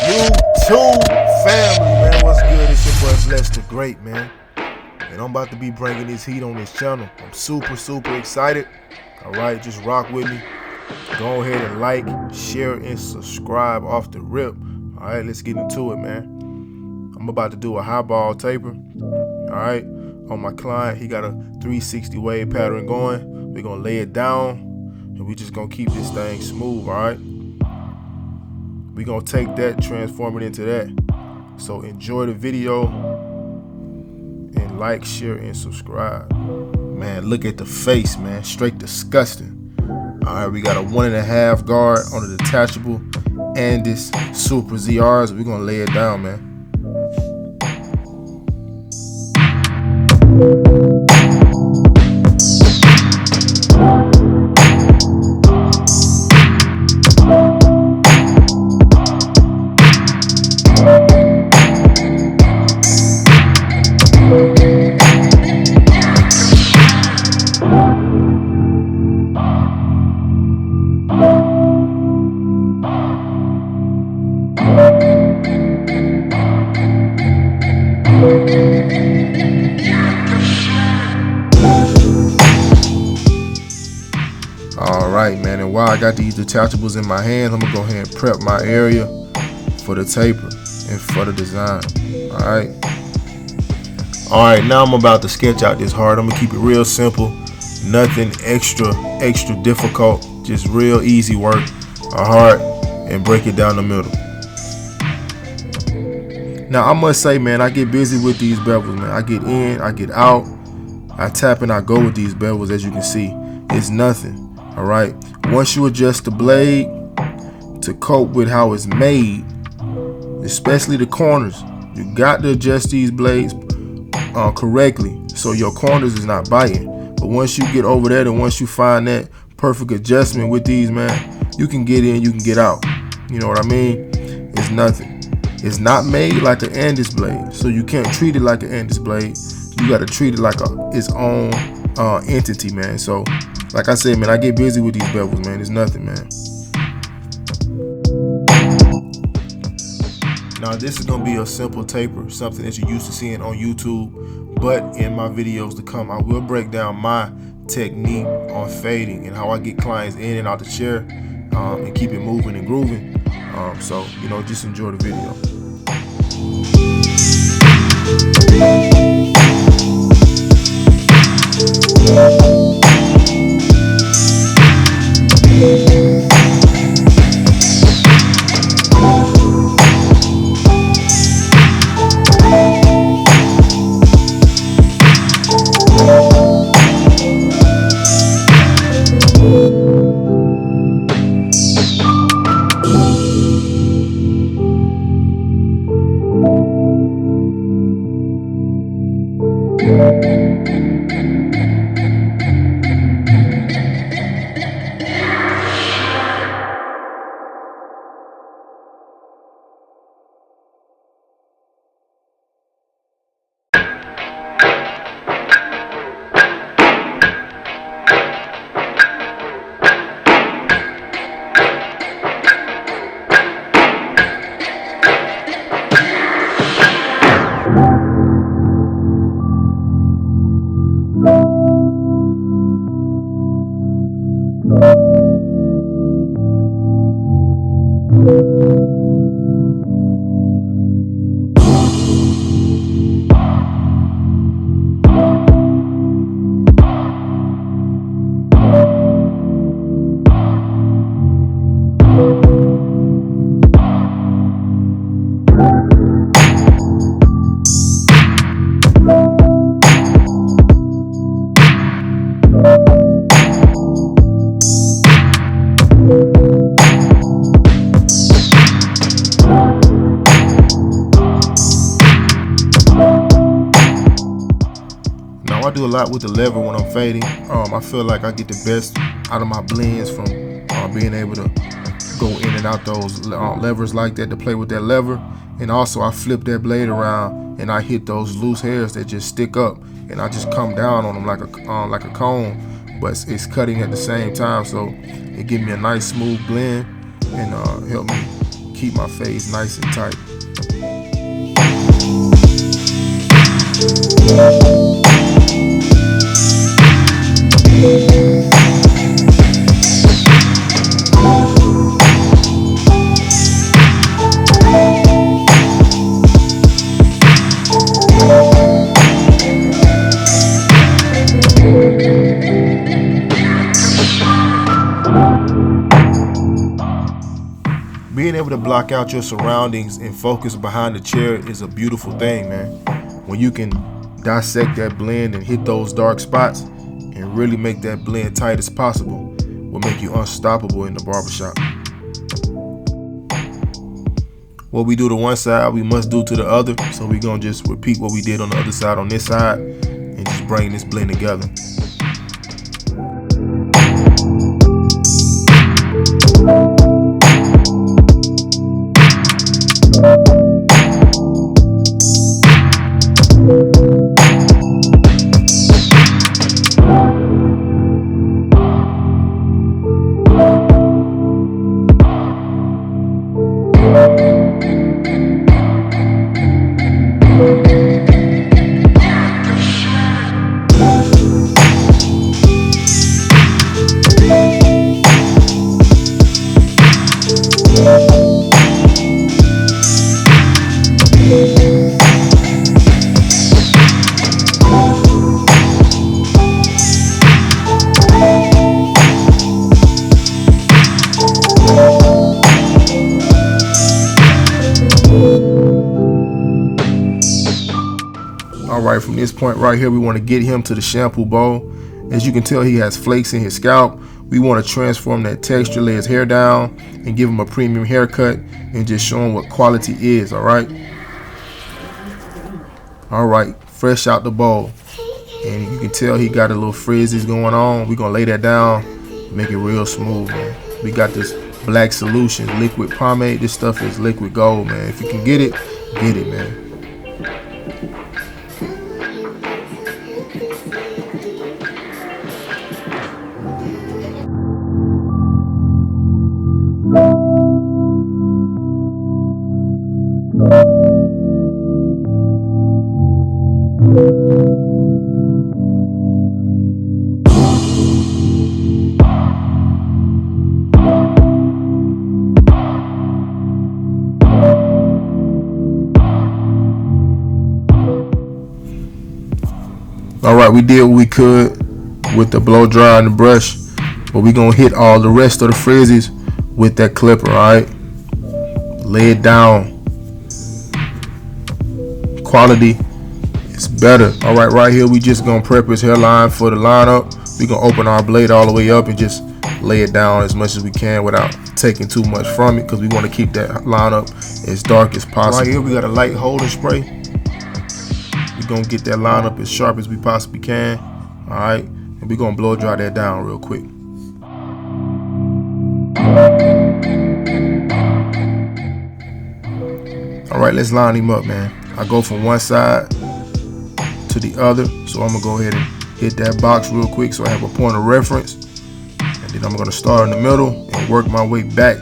YouTube family, man, what's good? It's your boy Bless the Great, man. And I'm about to be bringing this heat on this channel. I'm super excited. All right, just rock with me. Go ahead and like, share, and subscribe off the rip. All right, let's get into it, man. I'm about to do a highball taper. All right, on my client, he got a 360 wave pattern going. We're gonna lay it down, and we just gonna keep this thing smooth. All right. We're gonna take that, transform it into that. So enjoy the video and like, share, and subscribe. Man, look at the face, man. Straight disgusting. All right, we got a 1.5 guard on the detachable and this Super ZRs. We're gonna lay it down, man. Alright, man, and while I got these detachables in my hands, I'm gonna go ahead and prep my area for the taper and for the design. Alright, now I'm about to sketch out this heart. I'm gonna keep it real simple, nothing extra difficult, just real easy work, a heart, and break it down the middle. Now I must say, man, I get busy with these bevels, man. I get in, I get out, I tap and I go with these bevels. As you can see, it's nothing. All right, once you adjust the blade to cope with how it's made, especially the corners, you got to adjust these blades correctly so your corners is not biting. But once you get over that and once you find that perfect adjustment with these, man, you can get in, you can get out. You know what I mean? It's nothing. It's not made like an Andis blade, so you can't treat it like an Andis blade. You got to treat it like its own entity, man. So like I said, man, I get busy with these bevels, man. It's nothing, man. Now this is gonna be a simple taper, something that you're used to seeing on YouTube, but in my videos to come, I will break down my technique on fading and how I get clients in and out the chair and keep it moving and grooving. So, you know, just enjoy the video. I do a lot with the lever when I'm fading. I feel like I get the best out of my blends from being able to go in and out those levers like that, to play with that lever. And also I flip that blade around and I hit those loose hairs that just stick up, and I just come down on them like a comb, but it's cutting at the same time, so it gives me a nice smooth blend and help me keep my fades nice and tight. Being able to block out your surroundings and focus behind the chair is a beautiful thing, man. When you can dissect that blend and hit those dark spots and really make that blend tight as possible will make you unstoppable in the barbershop. What we do to one side, we must do to the other. So we're gonna just repeat what we did on the other side on this side and just bring this blend together. Alright, from this point right here, we want to get him to the shampoo bowl. As you can tell, he has flakes in his scalp. We want to transform that texture, lay his hair down, and give him a premium haircut and just show him what quality is, alright? Alright, fresh out the bowl. And you can tell he got a little frizzes going on. We're going to lay that down, make it real smooth, man. We got this black solution, liquid pomade. This stuff is liquid gold, man. If you can get it, man. Alright, we did what we could with the blow dryer and the brush, but we're gonna hit all the rest of the frizzes with that clipper, alright? Lay it down. Quality is better. Alright, right here we just gonna prep his hairline for the lineup. We're gonna open our blade all the way up and just lay it down as much as we can without taking too much from it, because we want to keep that lineup as dark as possible. Right here we got a light holding spray. We're gonna get that line up as sharp as we possibly can. Alright, and we're gonna blow dry that down real quick. Alright, let's line him up, man. I go from one side to the other, so I'm gonna go ahead and hit that box real quick so I have a point of reference, and then I'm gonna start in the middle and work my way back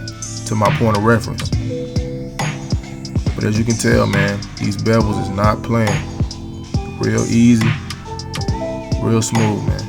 to my point of reference. But as you can tell, man, these bevels is not playing. Real easy, real smooth, man.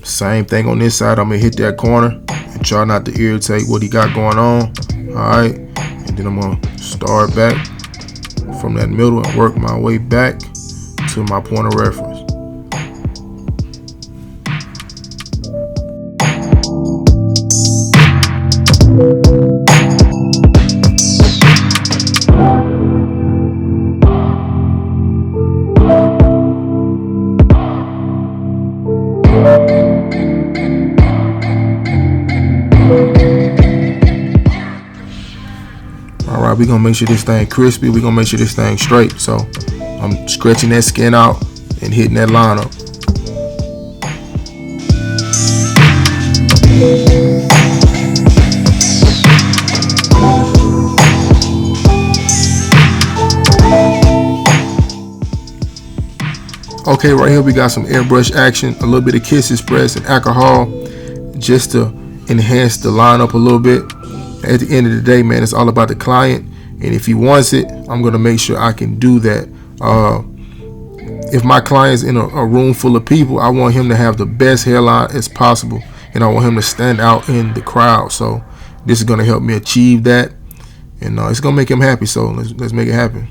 Same thing on this side. I'm gonna hit that corner and try not to irritate what he got going on. Alright, and then I'm gonna start back from that middle and work my way back to my point of reference. We're gonna make sure this thing crispy. We're gonna make sure this thing straight. So I'm stretching that skin out and hitting that line up. Okay, right here we got some airbrush action, a little bit of kisses press and alcohol just to enhance the lineup a little bit. At the end of the day, man, it's all about the client, and if he wants it, I'm gonna make sure I can do that. If my client's in a room full of people, I want him to have the best hairline as possible, and I want him to stand out in the crowd. So this is gonna help me achieve that, and it's gonna make him happy. So let's make it happen.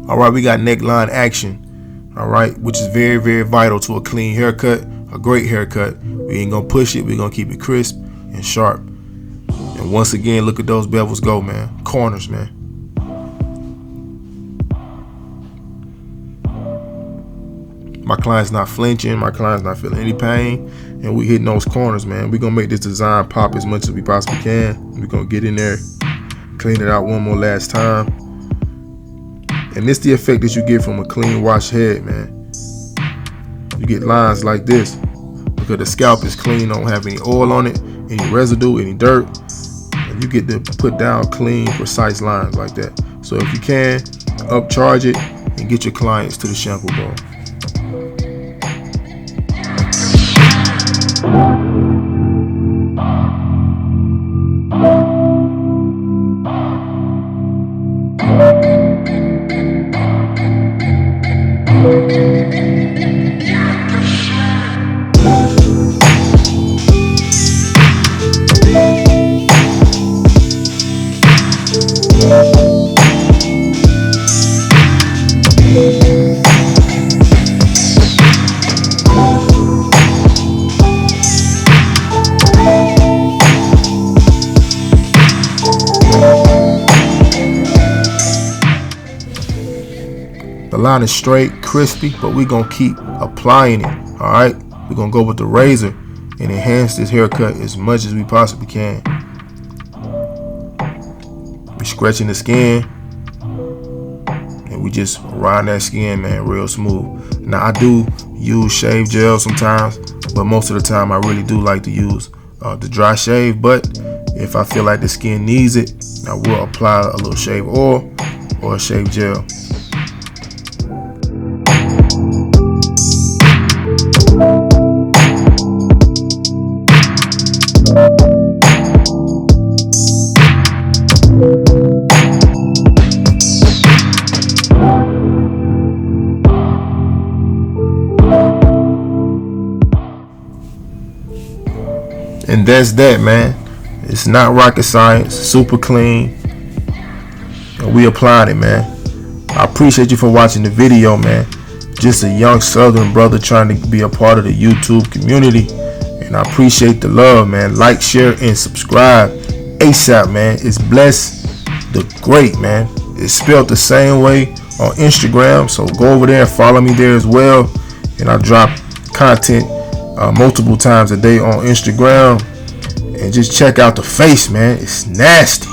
All right, we got neckline action, all right, which is very, very vital to a clean haircut, a great haircut. We ain't gonna push it. We're gonna keep it crisp and sharp. And once again, look at those bevels go, man. Corners, man. My client's not flinching. My client's not feeling any pain. And we hitting those corners, man. We're gonna make this design pop as much as we possibly can. We're gonna get in there, clean it out one more last time. And this the effect that you get from a clean washed head, man. You get lines like this because the scalp is clean, don't have any oil on it, any residue, any dirt. And you get to put down clean, precise lines like that. So if you can, upcharge it and get your clients to the shampoo bowl. The line is straight, crispy, but we're gonna keep applying it. All right, we're gonna go with the razor and enhance this haircut as much as we possibly can. We're scratching the skin and we just ride that skin, man, real smooth. Now I do use shave gel sometimes, but most of the time I really do like to use the dry shave. But if I feel like the skin needs it, I will apply a little shave oil or a shave gel. And that's that, man. It's not rocket science, super clean. And we applied it, man. I appreciate you for watching the video, man. Just a young southern brother trying to be a part of the YouTube community. And I appreciate the love, man. Like, share, and subscribe ASAP, man. It's Bless the Great, man. It's spelled the same way on Instagram. So go over there and follow me there as well. And I drop content multiple times a day on Instagram. And just check out the face, man. It's nasty.